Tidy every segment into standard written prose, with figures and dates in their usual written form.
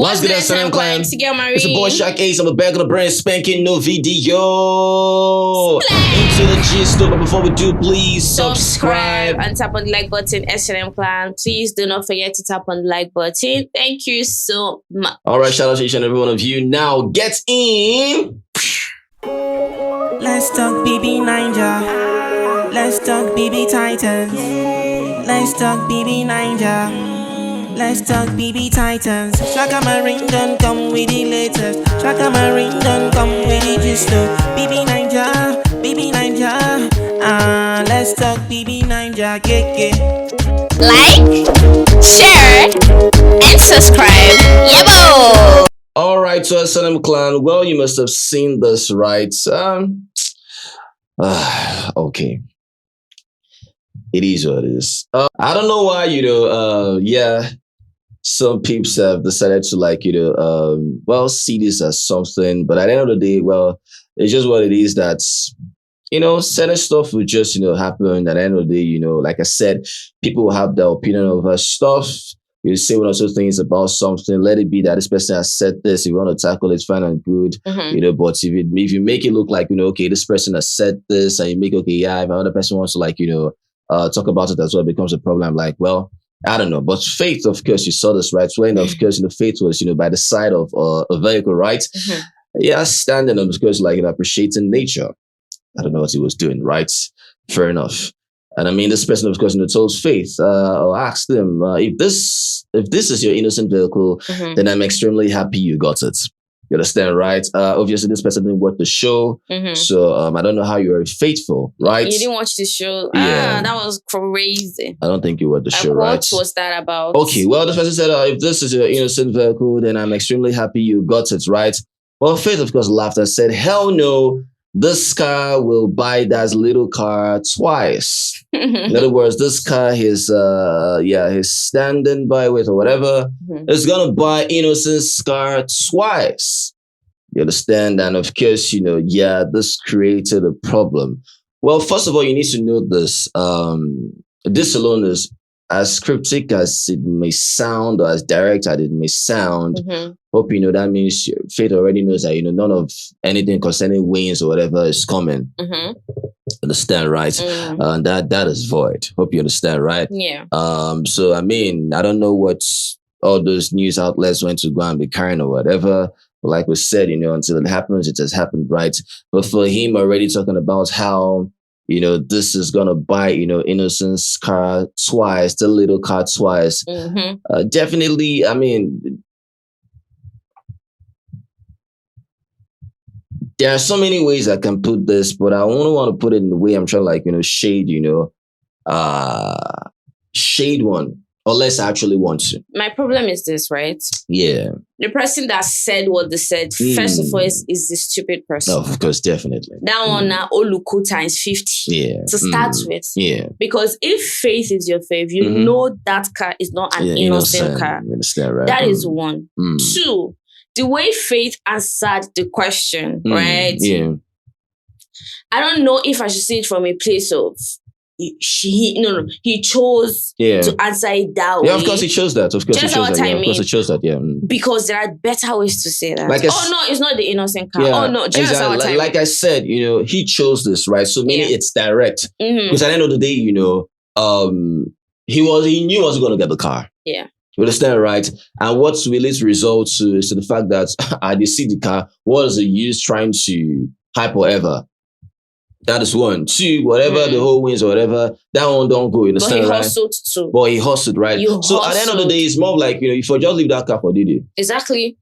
What's good, SNM clan? It's the boy Shaq Ace. I'm back on the brand spanking new video. Into the gist, but before we do, please subscribe and tap on the like button, SNM clan. Please do not forget to tap on the like button. Thank you so much. All right, shout out to each and every one of you. Now get in. Let's talk Bbnaija. Let's talk BB Titans. Let's talk Bbnaija. Let's talk BB Titans. Shaka my ring done come with the latest. Shaka my ring done come with the gist. Bbnaija, Bbnaija. Let's talk Bbnaija. Like, share, and subscribe. Yebo! Alright, so SNM clan, well, you must have seen this, right? Okay. It is what it is. I don't know why, some peeps have decided to well, see this as something, but at the end of the day, well, it's just what it is that, certain stuff will just, happen at the end of the day, like I said, people will have their opinion over stuff. You say one or two things about something, let it be that this person has said this. If you want to tackle it, fine and good, but if you make it look like, okay, this person has said this, and you make, okay, yeah, if another person wants to talk about it as well, it becomes a problem. Like, well, I don't know. But faith, of course, you saw this, right? When, of course, faith was, by the side of a vehicle, right? Yeah, standing up, because, appreciating nature. I don't know what he was doing, right? Fair enough. And I mean, this person, of course, told Faith, or asked him, if this is your innocent vehicle, then I'm extremely happy you got it. You understand, right? Obviously, this person didn't watch the show, so I don't know how you are faithful, right? You didn't watch the show? Yeah. That was crazy. I don't think you watched the show, right? What was that about? Okay, well, the person said, if this is your innocent vehicle, then I'm extremely happy you got it, right? Well, Faith, of course, laughed and said, hell no, this car will buy that little car twice. In other words, this car is his standing by with or whatever, is gonna buy Innocent's car twice. You understand? And of course, this created a problem. Well, first of all, you need to know this. This alone is as cryptic as it may sound, or as direct as it may sound. Hope that means Faith already knows that none of anything concerning wins or whatever is coming. Understand, right? And that is void. Hope you understand, right? Yeah. So I mean, I don't know what all those news outlets went to go and be carrying or whatever. But like we said, until it happens, it has happened, right? But for him already talking about how this is gonna buy, Innocent's car twice, the little car twice. Definitely, I mean, there are so many ways I can put this, but I only want to put it in the way I'm trying to shade, shade one, unless I actually want to. My problem is this, right? Yeah. The person that said what they said, first of all, is the stupid person. Oh, of course, definitely. That one now, Oluku times 50. Yeah. To start with. Yeah. Because if faith is your faith, you know that car is not an innocent car. You understand, right? That is one. Two, the way Faith answered the question, right? Yeah. I don't know if I should say it from a place of he chose to answer it that way. Yeah, of course he chose that. Of course he chose that. Yeah, of course he chose that. Yeah. Because there are better ways to say that. No, it's not the innocent car. Yeah, oh no, exactly. Like I said, he chose this, right? So maybe it's direct. Because at the end of the day, he knew he wasn't going to get the car. Yeah. You understand, right? And what will it result to is to the fact that I did see the car. What is the use trying to hype whatever? That is one. Two, whatever the whole wins or whatever, that one don't go. You understand, but he hustled too. But he hustled, right? So at the end of the day, it's more like, if you just leave that car for Dede. Exactly.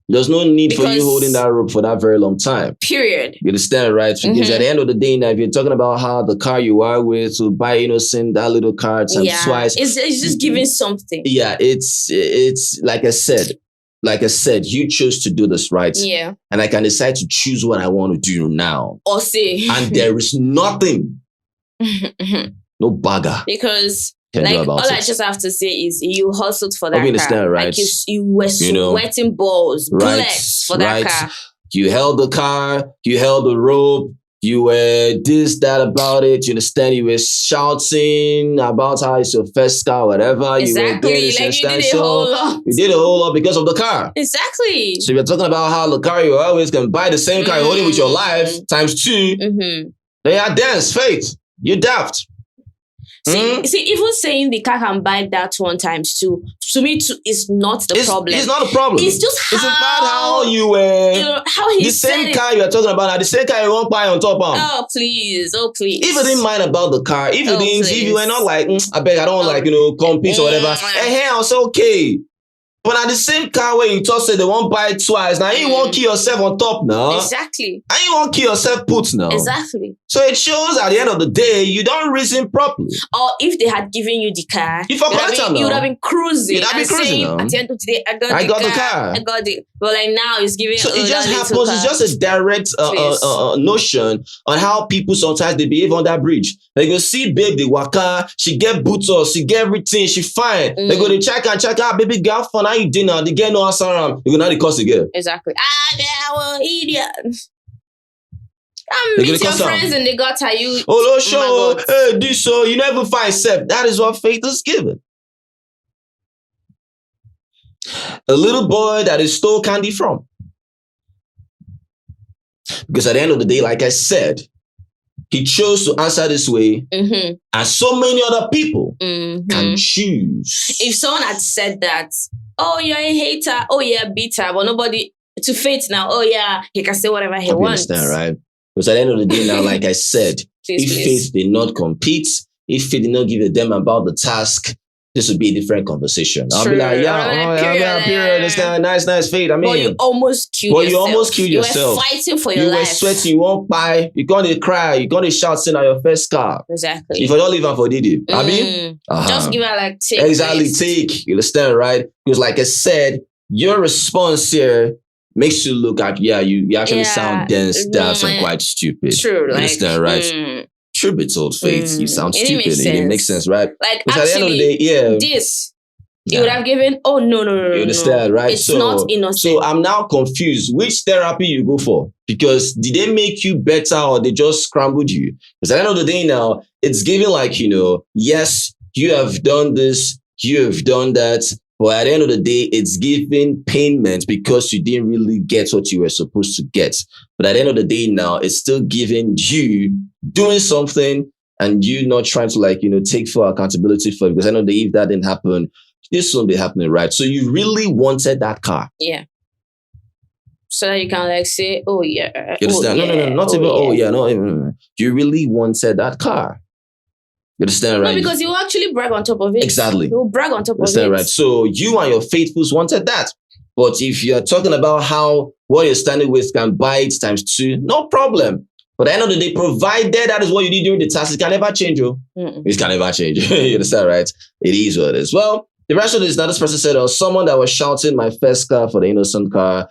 There's no need for you holding that rope for that very long time. Period. You understand, right? Because at the end of the day, now, if you're talking about how the car you are with to buy Innocent, that little car times twice. It's just giving something. Yeah, it's like I said, you chose to do this, right? Yeah. And I can decide to choose what I want to do now. Or say. And there is nothing. No bagger. Because all I just have to say is you hustled for that car. Understand, right? Like you were sweating balls, bullets for that car. You held the car, you held the rope, You were this, that about it. You understand? You were shouting about how it's your first car, whatever. Exactly. You were Like you did a whole lot. You did a whole lot because of the car. Exactly. So you're talking about how the car you always can buy the same car you're holding with your life times 2. They are dense, faith. You're daft. See, even saying the car can buy that 1 times 2, to me, is not the problem. It's not a problem. It's just it's about how you were. How he the said same car you are talking about, now the same car you won't buy on top of. Oh please. If you didn't mind about the car, if you were not like, I beg, I don't like compete or whatever. I'll say okay. But at the same car where you thought say they won't buy it twice, now you won't kill yourself on top now. Exactly. And you won't kill yourself put now. Exactly. So it shows at the end of the day, you don't reason properly. Or if they had given you the car, you would have been cruising. You'd have been cruising at the end of the day, I got the car. I got it. But like now it's giving. So it just happens. It's just a direct notion on how people sometimes they behave on that bridge. They go see babe the waka, she get boots on, she get everything, she fine. They go to check out, baby girl fun, how you dinner? They get no answer around. You go now the cost again. Exactly. Idiot. Meet your friends and they got you. Oh, show. Hey, this so you never find self. That is what faith is given. A little boy that is stole candy from. Because at the end of the day, like I said, he chose to answer this way, and so many other people can choose. If someone had said that, oh, you're a hater, oh, yeah, bitter, but nobody to faith now, oh, yeah, he can say whatever he wants. Understand, right? Because at the end of the day now, like I said, if faith did not compete, if faith did not give a damn about the task, this would be a different conversation. I'll be like, period. Nice faith. I mean, but you almost killed yourself. You were fighting for your life. You were sweating, you won't buy, you're going to cry, you're going to shout saying at your first car. Exactly. If I don't leave her for Dede, just give her like take. Exactly, take. You understand, right? Because like I said, your response here makes you look like, you actually sound dense, daft, and quite stupid. True, you understand, right? Truth be told, faith, you sound stupid. It makes sense, right? Like because actually, at the end of the day, this you would have given. Oh no! You understand, right? It's not innocent. So I'm now confused. Which therapy you go for? Because did they make you better or they just scrambled you? Because at the end of the day, now it's giving like yes, you have done this, you have done that. But at the end of the day, it's giving payment because you didn't really get what you were supposed to get. But at the end of the day now, it's still giving you doing something and you not trying to take full accountability for it. Because at the end of the day, if that didn't happen, this won't be happening, right? So you really wanted that car. Yeah. So that you can say, oh yeah. You understand? No, not even, not even. You really wanted that car. You understand, right? No, because you will actually brag on top of it. Exactly. You will brag on top of it. Right? So you and your faithfuls wanted that. But if you're talking about how what you're standing with can buy it times 2, no problem. But at the end of the day, provided that is what you did during the task, it can never change, It can never change. You understand, right? It is what it is. Well, the rest of this, now this person said, someone that was shouting my first car for the innocent car.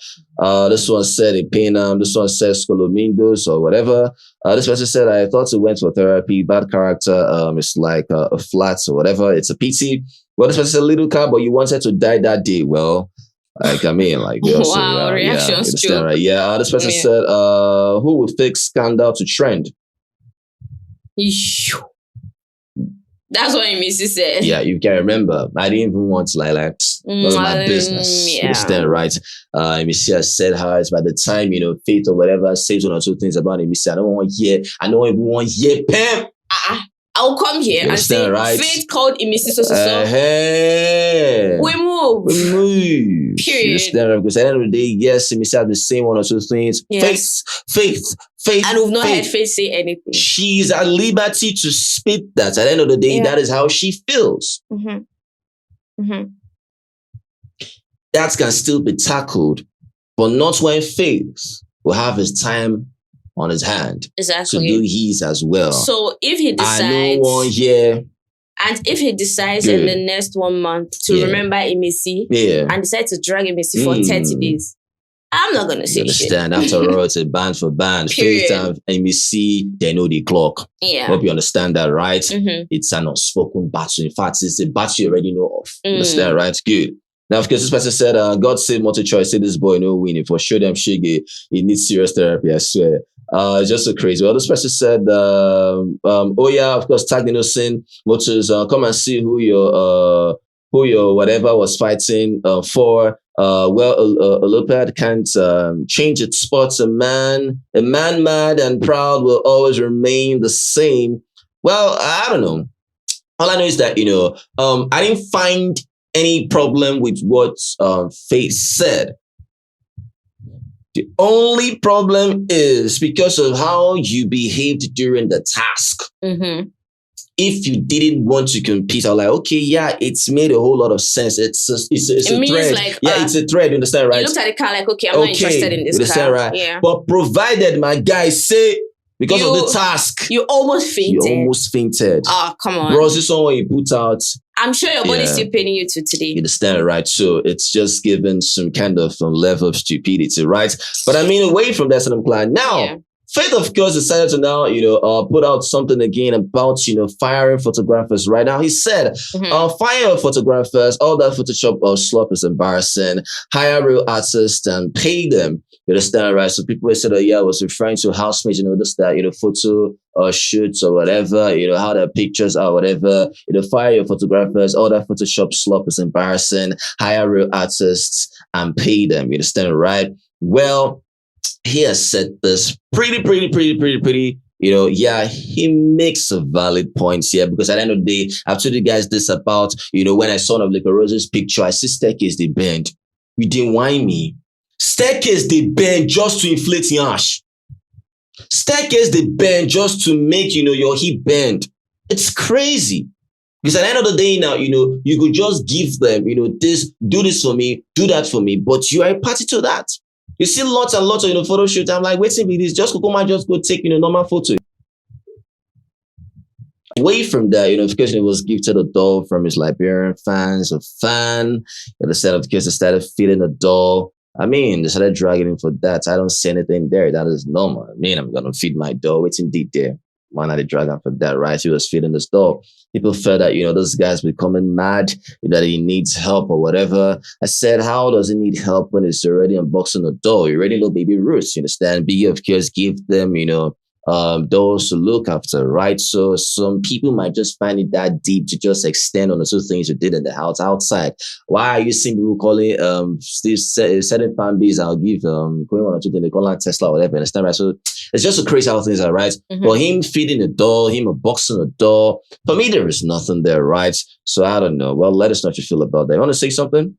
This one said a Penam. This one says Colomindos or whatever. This person said, I thought it went for therapy. Bad character. It's like a flat or whatever. It's a pity. Well, this person said little car, but you wanted to die that day. Well, wow, reactions too. Right? Yeah. This person said, who will fix scandal to trend? That's what Missy said. Yeah, you can remember. I didn't even want to was my business. You understand, right? Missy has said how it's by the time, Faith or whatever says 1 or 2 things about Missy. I don't even want to hear Pam. I'll come here and say, right? Faith called Missy so. We move. Period. Because at the end of the day, yes, Missy has been saying 1 or 2 things. Yes. Faith. And we've not heard Faith say anything. She's at liberty to spit that. At the end of the day, that is how she feels. That can still be tackled, but not when Faith will have his time on his hand to do his as well. So if he decides, and if he decides in the next 1 month to remember Emisi and decide to drag Emisi for 30 days, I'm not gonna say shit. Understand? After all, it's a band for band. Faith and Emisi, they know the clock. Yeah. Hope you understand that, right? It's an unspoken battle. In fact, it's a battle you already know of. Understand, right? Good. Now, of course, this person said, God save multi-choice. Say this boy no winning. For sure them shiggy. He needs serious therapy, I swear. Just so crazy. Well, this person said, oh yeah, of course, tag innocent motors. Come and see who your whatever was fighting for. Well, a leopard can't change its spots. A man mad and proud will always remain the same. Well, I don't know. All I know is that I didn't find any problem with what Faith said. The only problem is because of how you behaved during the task. Mm-hmm. If you didn't want to compete, I was like, okay, yeah, it's made a whole lot of sense. It's a thread. Like, it's a thread, you understand, right? You looked at the car like, okay, I'm not interested in this understand, car. Right? Yeah. But provided my guy say, because of the task. You almost fainted. Oh, come on. Bro, this one you put out. I'm sure your body's still paining you to today. You understand, right? So it's just given some kind of level of stupidity, right? But I mean, away from that, I'm glad. Now, Faith, of course, decided to now, put out something again about, firing photographers. Right now, he said, fire photographers, all that Photoshop slop is embarrassing. Hire real artists and pay them. You understand, right? So people said, I was referring to housemates, just that, photo shoots or whatever, how their pictures are, whatever. Fire your photographers, all that Photoshop slop is embarrassing. Hire real artists and pay them. You understand, right? Well, he has said this pretty. He makes a valid points here because at the end of the day, I've told you guys this about, when I saw one of Lake Rose's picture, I see staircase they bend. You didn't whine me. Staircase they bend just to inflate your ash. Staircase they bend just to make, your hip bend. It's crazy. Because at the end of the day now, you could just give them, this, do this for me, do that for me, but you are a party to that. You see lots and lots of photo shoot. I'm like, wait a minute, just go take normal photo. Away from that, because it was gifted a doll from his Liberian fans, a fan. Instead of because they started feeding the doll. I mean, they started dragging him for that. I don't see anything there. That is normal. I mean, I'm gonna feed my doll. What's indeed there? Why not they drag him for that, right? He was feeding this doll. People felt that, this guy's becoming mad, that he needs help or whatever. I said, how does he need help when he's already unboxing a doll? You already know baby roots, you understand? Be, of course, give them, dolls to look after, right? So some people might just find it that deep to just extend on the two things you did in the house outside. Why are you seeing people calling certain fan base? I'll give going one or two things they call like Tesla or whatever, understand, right? So it's just so crazy how things are, right? Mm-hmm. For him feeding a doll, him unboxing a doll, for me there is nothing there, right? So I don't know. Well, let us know what you feel about that. You want to say something?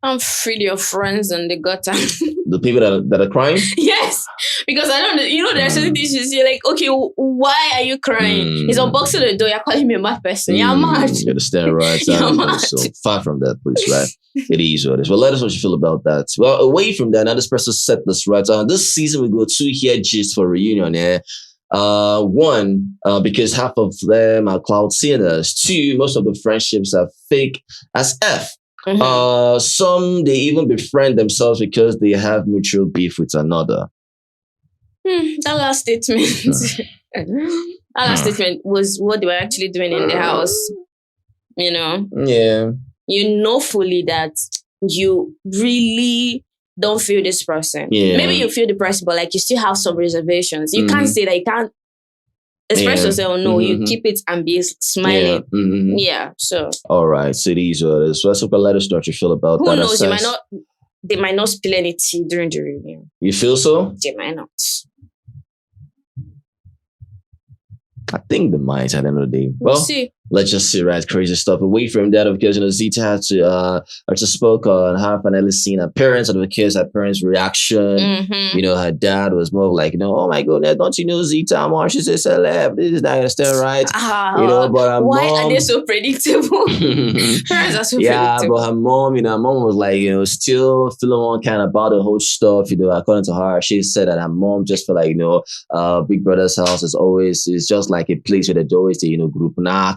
I'm freed your friends and the gutter. The people that are crying? Yes. Because I don't know, there are certain things you see like, okay, why are you crying? He's unboxing the door, you're calling me a mad person. You're mad. You understand, right? You're mad. So far from that, please, right? It is what it is. Well, let us know what you feel about that. Well, away from that, now this person said this, right? This season we go 2 here just for reunion, yeah. One, because half of them are cloud seers. 2, most of the friendships are fake as F. Mm-hmm. Some they even befriend themselves because they have mutual beef with another. That last statement. That last statement was what they were actually doing in the house. Yeah. You know fully that you really don't feel this person. Yeah. Maybe you feel the person, but like you still have some reservations. You can't say that you can't express yourself. No, you keep it and be smiling. Yeah. So. All right. So these are so let's let us know what you feel about that. Who knows? They might not spill any tea during the reunion. You feel so? They might not. I think they might at the end of the day. We'll see. Let's just see, right? Crazy stuff. Away from that, of course, Zita had to spoke on how finally seen her parents, and of course, her parents' reaction. Her dad was more like, oh my goodness, don't you know Zita? Mom, she's a celeb. This is not still right. But why are they so predictable? Parents are so predictable. Yeah, but her mom, her mom was like, still feeling one kind about the whole stuff. According to her, she said that her mom just felt like, Big Brother's house is just like a place where they always say, group knock.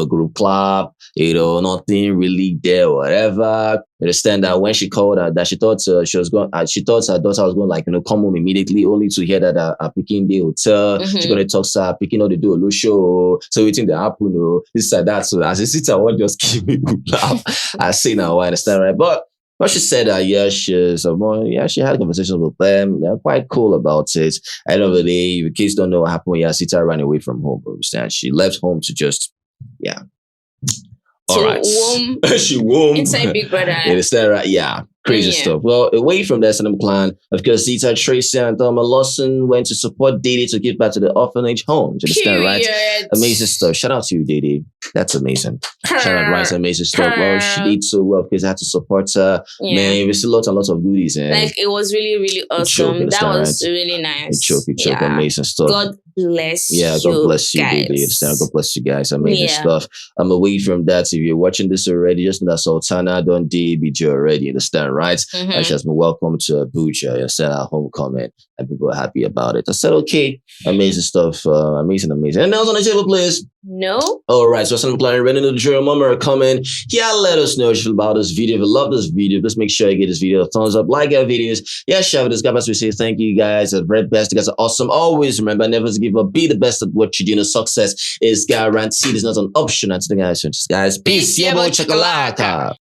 Group club, nothing really there, whatever. Understand that when she called her, that she thought she thought her daughter was going to come home immediately, only to hear that picking the hotel, she's going to talk to her, picking up the do a show. So waiting the happen, this and that. So as a sitter, I won't just give me good laugh. I say now, I understand, right? But Well, she said that she had conversations with them. They're quite cool about it. At the end of the day, if kids don't know what happened when Yasita ran away from home, understand? She left home to just all right. She womb inside Big Brother. You understand, right? Yeah. Crazy stuff. Well, away from the S&M clan, of course, Zita, Tracy, and Thelma Lawson went to support Dede to give back to the orphanage home. Do you understand, right? Amazing stuff. Shout out to you, Dede. That's amazing. Shout out, right? Amazing stuff. Well, she did so well because I had to support her. Man, we see lots and lots of goodies. Like, it was really, really awesome. That was really nice. You choke. Amazing stuff. God bless you. Yeah, God bless you, guys. Dede. God bless you guys. Amazing stuff. I'm away from that. If you're watching this already, just know that Sultana don't DBJ already. Understand, right? And she has been welcomed to Bbnaija. You said our homecoming, and people are happy about it. I said, okay, amazing stuff. Amazing. And else on the table, please? No. All right, so some client ready to the drill. Mama are coming. Yeah, let us know what you feel about this video. If you love this video, just make sure you give this video a thumbs up, like our videos. Yeah, share with this guy. As we say, thank you guys. The very best. You guys are awesome. Always remember, never to give up. Be the best at what you do. No, success is guaranteed. It's not an option. Until the guys, peace. Yeah, boy, chocolate.